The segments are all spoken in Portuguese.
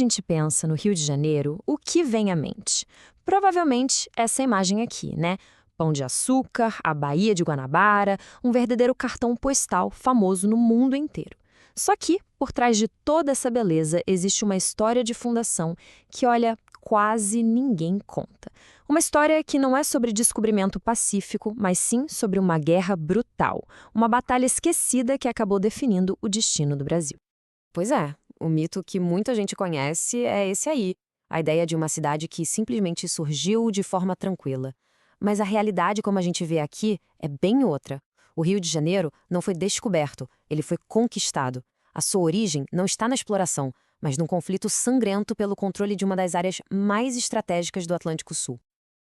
gente pensa no Rio de Janeiro, o que vem à mente? Provavelmente essa imagem aqui, né? Pão de Açúcar, a Baía de Guanabara, um verdadeiro cartão postal famoso no mundo inteiro. Só que, por trás de toda essa beleza, existe uma história de fundação que, olha, quase ninguém conta. Uma história que não é sobre descobrimento pacífico, mas sim sobre uma guerra brutal. Uma batalha esquecida que acabou definindo o destino do Brasil. Pois é, o mito que muita gente conhece é esse aí, a ideia de uma cidade que simplesmente surgiu de forma tranquila. Mas a realidade, como a gente vê aqui, é bem outra. O Rio de Janeiro não foi descoberto, ele foi conquistado. A sua origem não está na exploração, mas num conflito sangrento pelo controle de uma das áreas mais estratégicas do Atlântico Sul.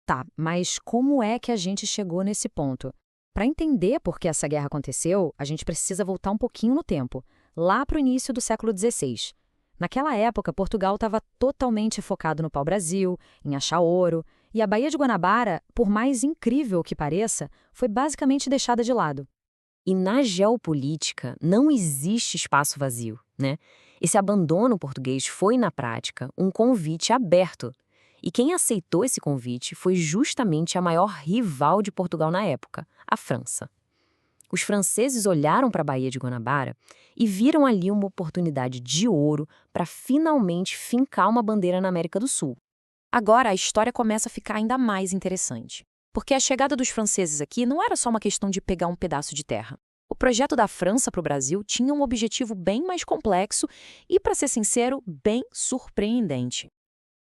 Tá, mas como é que a gente chegou nesse ponto? Para entender por que essa guerra aconteceu, a gente precisa voltar um pouquinho no tempo, lá para o início do século XVI. Naquela época, Portugal estava totalmente focado no pau-brasil, em achar ouro, e a Baía de Guanabara, por mais incrível que pareça, foi basicamente deixada de lado. E na geopolítica não existe espaço vazio, né? Esse abandono português foi, na prática, um convite aberto. E quem aceitou esse convite foi justamente a maior rival de Portugal na época, a França. Os franceses olharam para a Baía de Guanabara e viram ali uma oportunidade de ouro para finalmente fincar uma bandeira na América do Sul. Agora a história começa a ficar ainda mais interessante, porque a chegada dos franceses aqui não era só uma questão de pegar um pedaço de terra. O projeto da França para o Brasil tinha um objetivo bem mais complexo e, para ser sincero, bem surpreendente.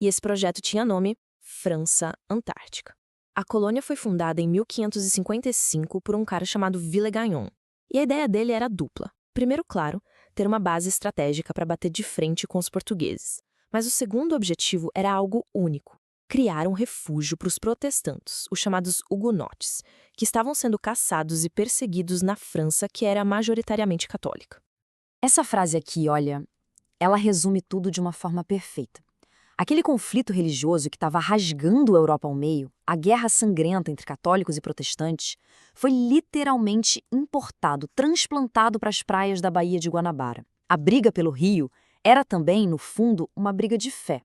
E esse projeto tinha nome França Antártica. A colônia foi fundada em 1555 por um cara chamado Villegagnon. E a ideia dele era dupla. Primeiro, claro, ter uma base estratégica para bater de frente com os portugueses. Mas o segundo objetivo era algo único: criar um refúgio para os protestantes, os chamados hugonotes, que estavam sendo caçados e perseguidos na França, que era majoritariamente católica. Essa frase aqui, olha, ela resume tudo de uma forma perfeita. Aquele conflito religioso que estava rasgando a Europa ao meio, a guerra sangrenta entre católicos e protestantes, foi literalmente importado, transplantado para as praias da Baía de Guanabara. A briga pelo rio era também, no fundo, uma briga de fé.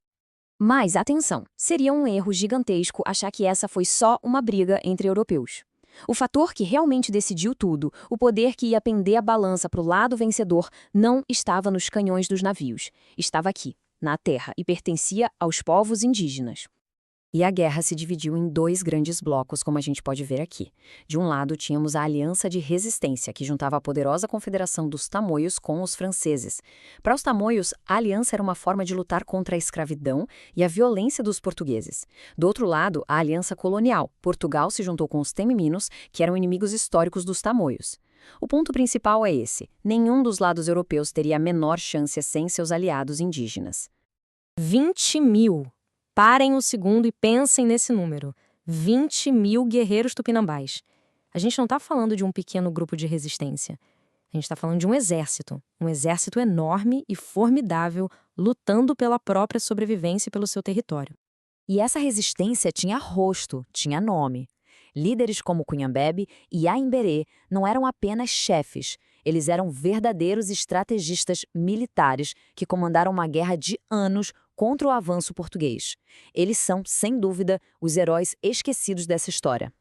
Mas, atenção, seria um erro gigantesco achar que essa foi só uma briga entre europeus. O fator que realmente decidiu tudo, o poder que ia pender a balança para o lado vencedor, não estava nos canhões dos navios. Estava aqui, na terra, e pertencia aos povos indígenas. E a guerra se dividiu em dois grandes blocos, como a gente pode ver aqui. De um lado, tínhamos a Aliança de Resistência, que juntava a poderosa confederação dos tamoios com os franceses. Para os tamoios, a aliança era uma forma de lutar contra a escravidão e a violência dos portugueses. Do outro lado, a Aliança Colonial. Portugal se juntou com os temiminos, que eram inimigos históricos dos tamoios. O ponto principal é esse: nenhum dos lados europeus teria a menor chance sem seus aliados indígenas. 20 mil! Parem um segundo e pensem nesse número. 20 mil guerreiros tupinambás. A gente não está falando de um pequeno grupo de resistência. A gente está falando de um exército enorme e formidável, lutando pela própria sobrevivência e pelo seu território. E essa resistência tinha rosto, tinha nome. Líderes como Cunhambebe e Aimberê não eram apenas chefes, eles eram verdadeiros estrategistas militares que comandaram uma guerra de anos contra o avanço português. Eles são, sem dúvida, os heróis esquecidos dessa história.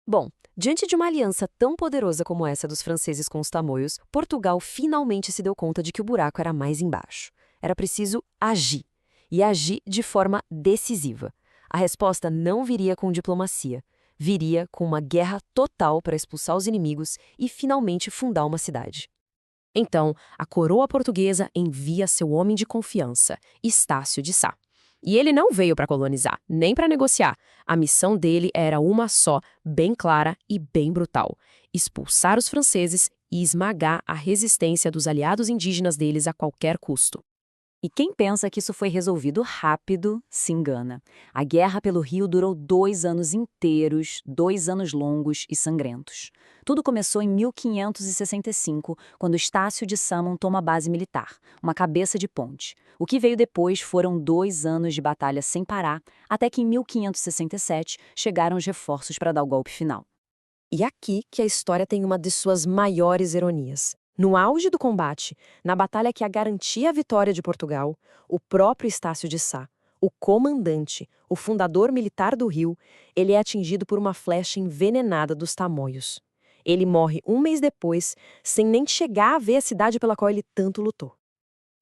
Bom, diante de uma aliança tão poderosa como essa dos franceses com os tamoios, Portugal finalmente se deu conta de que o buraco era mais embaixo. Era preciso agir, e agir de forma decisiva. A resposta não viria com diplomacia. Viria com uma guerra total para expulsar os inimigos e finalmente fundar uma cidade. Então, a coroa portuguesa envia seu homem de confiança, Estácio de Sá. E ele não veio para colonizar, nem para negociar. A missão dele era uma só, bem clara e bem brutal: expulsar os franceses e esmagar a resistência dos aliados indígenas deles a qualquer custo. E quem pensa que isso foi resolvido rápido, se engana. A guerra pelo Rio durou 2 anos inteiros, 2 anos longos e sangrentos. Tudo começou em 1565, quando Estácio de Sá montou uma base militar, uma cabeça de ponte. O que veio depois foram 2 anos de batalha sem parar, até que em 1567 chegaram os reforços para dar o golpe final. E aqui que a história tem uma de suas maiores ironias. No auge do combate, na batalha que a garantia a vitória de Portugal, o próprio Estácio de Sá, o comandante, o fundador militar do Rio, ele é atingido por uma flecha envenenada dos tamoios. Ele morre um mês depois, sem nem chegar a ver a cidade pela qual ele tanto lutou.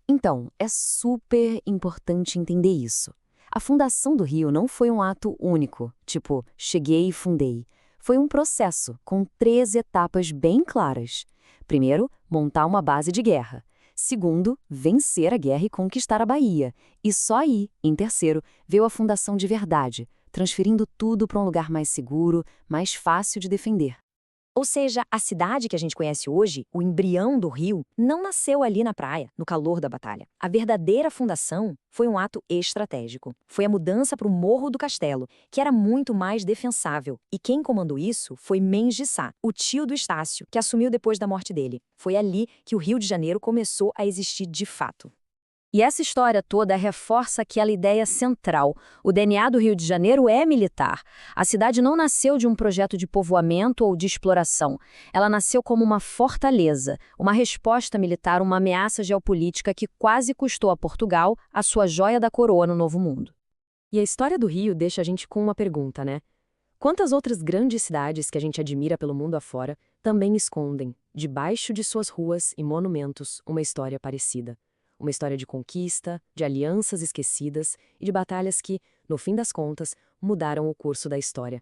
Então, é super importante entender isso. A fundação do Rio não foi um ato único, tipo, cheguei e fundei. Foi um processo, com 3 etapas bem claras. Primeiro, montar uma base de guerra. Segundo, vencer a guerra e conquistar a Bahia. E só aí, em terceiro, veio a fundação de verdade, transferindo tudo para um lugar mais seguro, mais fácil de defender. Ou seja, a cidade que a gente conhece hoje, o embrião do Rio, não nasceu ali na praia, no calor da batalha. A verdadeira fundação foi um ato estratégico. Foi a mudança para o Morro do Castelo, que era muito mais defensável. E quem comandou isso foi Mengs de Sá, o tio do Estácio, que assumiu depois da morte dele. Foi ali que o Rio de Janeiro começou a existir de fato. E essa história toda reforça aquela ideia central. O DNA do Rio de Janeiro é militar. A cidade não nasceu de um projeto de povoamento ou de exploração. Ela nasceu como uma fortaleza, uma resposta militar, uma ameaça geopolítica que quase custou a Portugal a sua joia da coroa no Novo Mundo. E a história do Rio deixa a gente com uma pergunta, né? Quantas outras grandes cidades que a gente admira pelo mundo afora também escondem, debaixo de suas ruas e monumentos, uma história parecida? Uma história de conquista, de alianças esquecidas e de batalhas que, no fim das contas, mudaram o curso da história.